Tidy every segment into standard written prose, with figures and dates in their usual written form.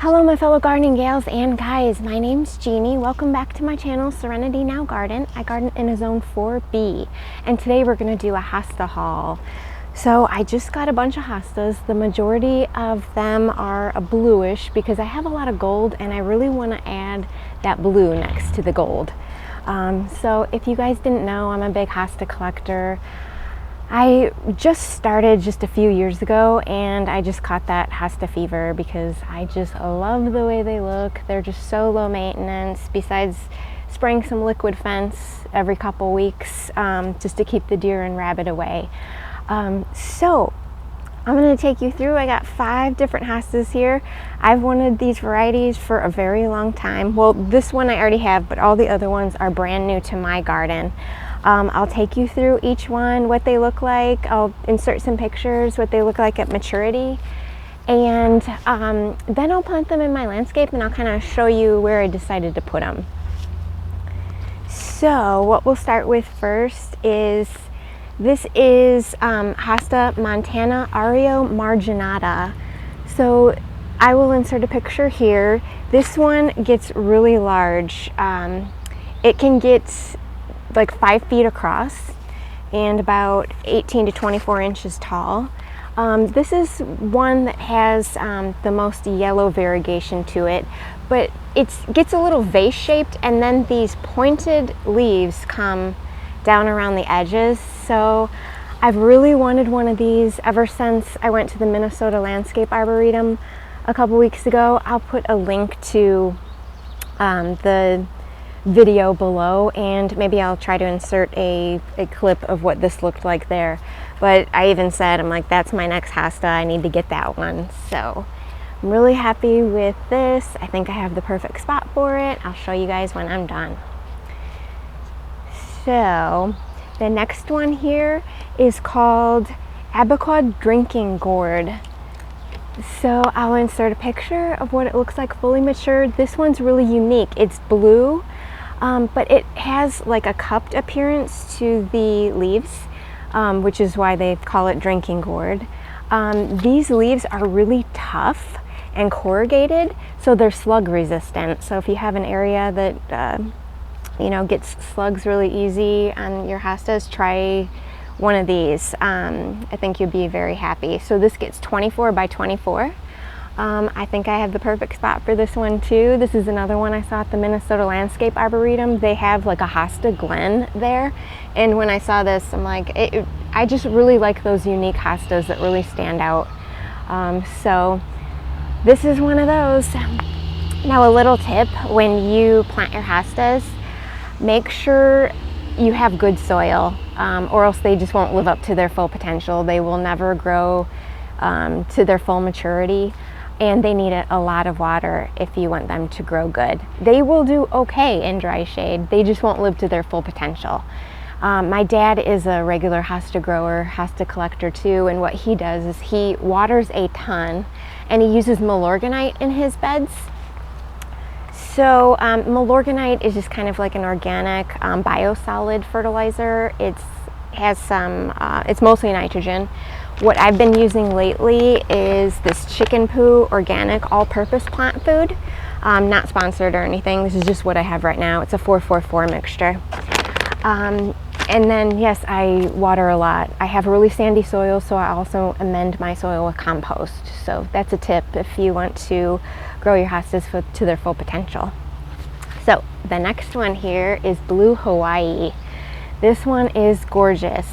Hello my fellow gardening gals and guys, my name's Jeannie. Welcome back to my channel, Serenity Now Garden. I garden in a zone 4B, and today we're going to do a hosta haul. So I just got a bunch of hostas. The majority of them are a bluish because I have a lot of gold and I really want to add that blue next to the gold. So if you guys didn't know, I'm a big hosta collector. I just started just a few years ago and I just caught that hosta fever because I just love the way they look. They're just so low maintenance, besides spraying some liquid fence every couple weeks just to keep the deer and rabbit away. So I'm going to take you through. I got 5 different hostas here. I've wanted these varieties for a very long time. Well, this one I already have, but all the other ones are brand new to my garden. I'll take you through each one, what they look like. I'll insert some pictures, what they look like at maturity. And then I'll plant them in my landscape and I'll kind of show you where I decided to put them. So what we'll start with first is, this is Hosta Montana Aureomarginata. So I will insert a picture here. This one gets really large. It can get like 5 feet across and about 18 to 24 inches tall. This is one that has the most yellow variegation to it, but it gets a little vase shaped, and then these pointed leaves come down around the edges. So I've really wanted one of these ever since I went to the Minnesota Landscape Arboretum a couple weeks ago. I'll put a link to the video below, and maybe I'll try to insert a clip of what this looked like there. But I even said, I'm like, that's my next hosta, I need to get that one. So I'm really happy with this. I think I have the perfect spot for it. I'll show you guys when I'm done. So the next one here is called Abiqua Drinking Gourd. So I'll insert a picture of what it looks like fully matured. This one's really unique. It's blue, but it has like a cupped appearance to the leaves, which is why they call it drinking gourd. These leaves are really tough and corrugated, so they're slug resistant. So if you have an area that you know, gets slugs really easy on your hostas, try one of these. I think you'll be very happy. So this gets 24 by 24. I think I have the perfect spot for this one too. This is another one I saw at the Minnesota Landscape Arboretum. They have like a hosta glen there, and when I saw this, I'm like, I just really like those unique hostas that really stand out. So this is one of those. Now, a little tip: when you plant your hostas, make sure you have good soil, or else they just won't live up to their full potential. They will never grow to their full maturity, and they need a lot of water if you want them to grow good. They will do okay in dry shade, they just won't live to their full potential. My dad is a regular hosta grower, hosta collector too, and what he does is he waters a ton and he uses milorganite in his beds. So milorganite is just kind of like an organic biosolid fertilizer. It's mostly nitrogen. What I've been using lately is this chicken poo organic all-purpose plant food. Not sponsored or anything. This is just what I have right now. It's a 4-4-4 mixture. And then, yes, I water a lot. I have really sandy soil, so I also amend my soil with compost. So that's a tip if you want to grow your hostas to their full potential. So the next one here is Blue Hawaii. This one is gorgeous.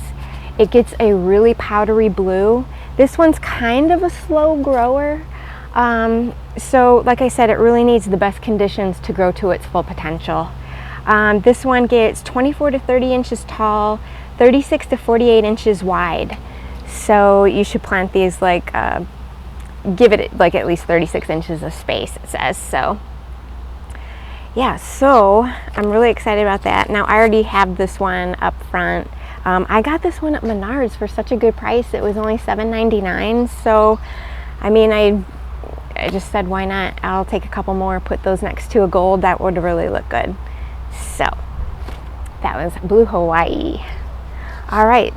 It gets a really powdery blue. This one's kind of a slow grower. So like I said, it really needs the best conditions to grow to its full potential. This one gets 24 to 30 inches tall, 36 to 48 inches wide. So you should plant these like, give it like at least 36 inches of space, it says. So yeah, so I'm really excited about that. Now I already have this one up front. I got this one at Menards for such a good price. It was only $7.99. So I mean, I just said, why not? I'll take a couple more, put those next to a gold. That would really look good. So that was Blue Hawaii. All right,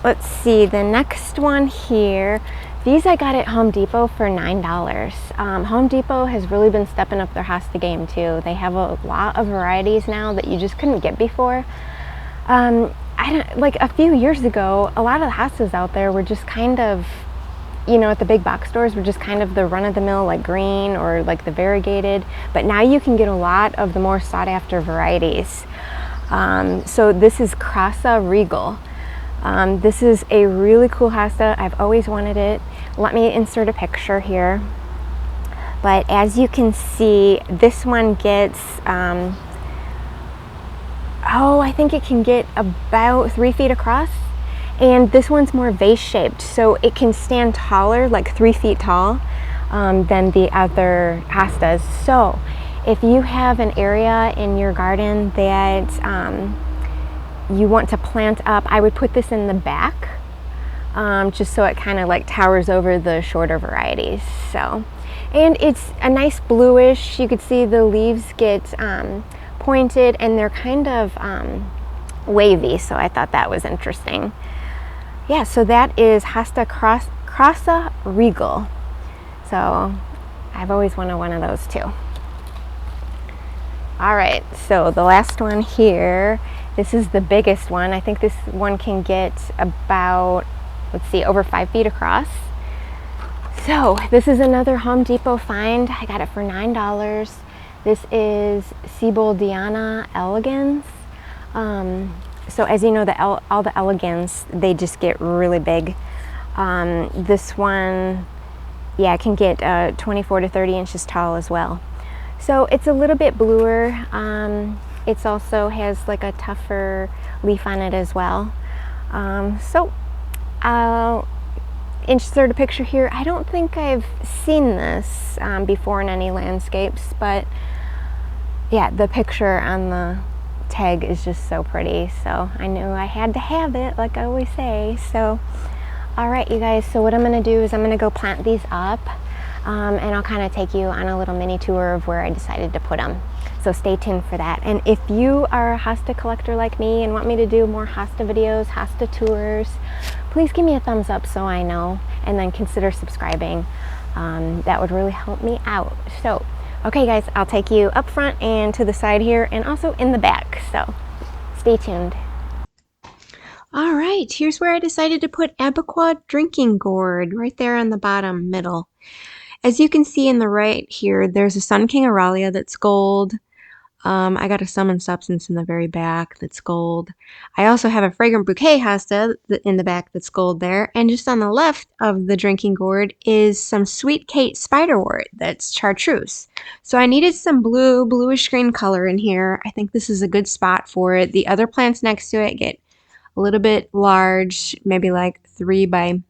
let's see the next one here. These I got at Home Depot for $9. Home Depot has really been stepping up their Hosta game too. They have a lot of varieties now that you just couldn't get before. I don't, like a few years ago, a lot of the Hostas out there were just kind of, you know, at the big box stores were just kind of the run-of-the-mill, like green or like the variegated. But now you can get a lot of the more sought-after varieties. So this is Krossa Regal. This is a really cool Hosta. I've always wanted it. Let me insert a picture here. But as you can see, this one gets, I think it can get about 3 feet across. And this one's more vase shaped, so it can stand taller, like 3 feet tall, than the other hostas. So if you have an area in your garden that you want to plant up, I would put this in the back, just so it kind of like towers over the shorter varieties. So, and it's a nice bluish. You could see the leaves get pointed, and they're kind of wavy, so I thought that was interesting. Yeah, so that is Hosta Krossa Regal. So I've always wanted one of those too. All right, so the last one here, this is the biggest one. I think this one can get about, let's see, over 5 feet across. So this is another Home Depot find. I got it for $9. This is Seiboldiana Elegans. So as you know, all the elegance, they just get really big. This one, yeah, can get 24 to 30 inches tall as well. So it's a little bit bluer. It's also has like a tougher leaf on it as well. So I'll insert a picture here. I don't think I've seen this before in any landscapes, but yeah, the picture on the tag is just so pretty, so I knew I had to have it, like I always say. So all right, you guys, so what I'm going to do is I'm going to go plant these up, and I'll kind of take you on a little mini tour of where I decided to put them. So stay tuned for that. And if you are a Hosta collector like me and want me to do more Hosta videos, Hosta tours, please give me a thumbs up so I know, and then consider subscribing. That would really help me out. So okay guys, I'll take you up front and to the side here, and also in the back, so stay tuned. All right, here's where I decided to put Abiqua Drinking Gourd, right there on the bottom middle. As you can see in the right here, there's a Sun King Aurelia that's gold. I got a Summon Substance in the very back that's gold. I also have a Fragrant Bouquet Hosta in the back that's gold there. And just on the left of the Drinking Gourd is some Sweet Kate Spiderwort that's chartreuse. So I needed some bluish green color in here. I think this is a good spot for it. The other plants next to it get a little bit large, maybe like 3 by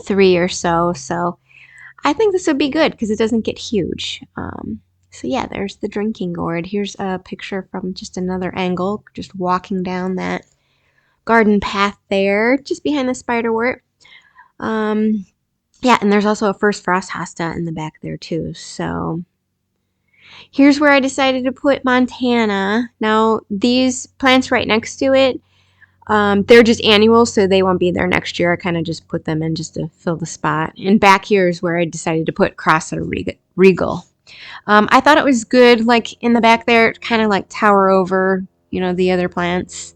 3 or so. So I think this would be good because it doesn't get huge. So yeah, there's the Drinking Gourd. Here's a picture from just another angle, just walking down that garden path there, just behind the spiderwort. Yeah, and there's also a First Frost Hosta in the back there too. So here's where I decided to put Montana. Now these plants right next to it, they're just annuals, so they won't be there next year. I kind of just put them in just to fill the spot. And back here is where I decided to put Krossa Regal. I thought it was good, like in the back there, kind of like tower over, you know, the other plants.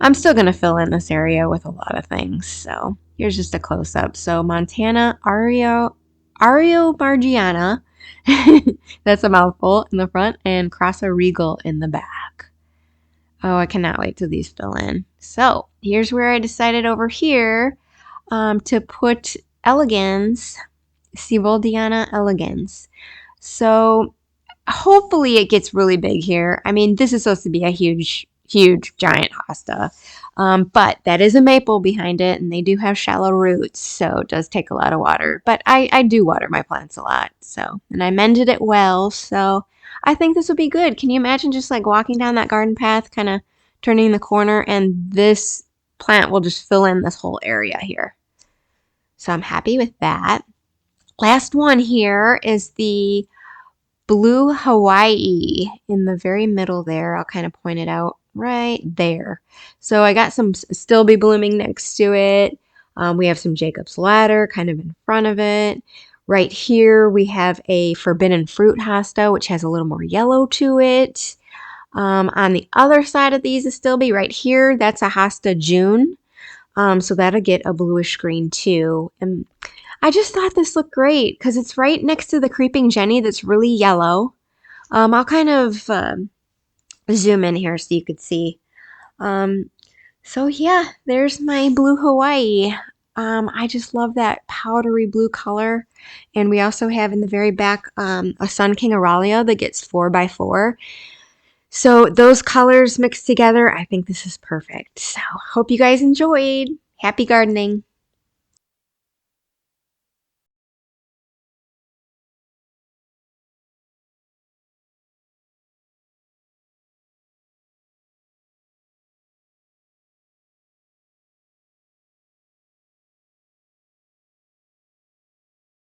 I'm still going to fill in this area with a lot of things. So here's just a close-up. So Montana, Aureomarginata, that's a mouthful in the front, and Krossa Regal in the back. Oh, I cannot wait till these fill in. So here's where I decided over here to put Elegans, Seiboldiana Elegans. So hopefully it gets really big here. I mean, this is supposed to be a huge giant hosta. But that is a maple behind it, and they do have shallow roots, so it does take a lot of water. But I do water my plants a lot, so, and I mended it well, so I think this will be good. Can you imagine just like walking down that garden path, kind of turning the corner, and this plant will just fill in this whole area here. So I'm happy with that. Last one here is the Blue Hawaii in the very middle there. I'll kind of point it out right there. So I got some Still Be Blooming next to it. We have some Jacob's Ladder kind of in front of it. Right here, we have a Forbidden Fruit Hosta, which has a little more yellow to it. On the other side of these is still be right here. That's a Hosta June. So that'll get a bluish green too. And I just thought this looked great because it's right next to the Creeping Jenny that's really yellow. I'll kind of zoom in here so you could see. Um, so yeah, there's my blue Hawaii. I just love that powdery blue color. And we also have in the very back a Sun King Aurelia that gets 4x4. So those colors mixed together, I think this is perfect. So hope you guys enjoyed. Happy gardening.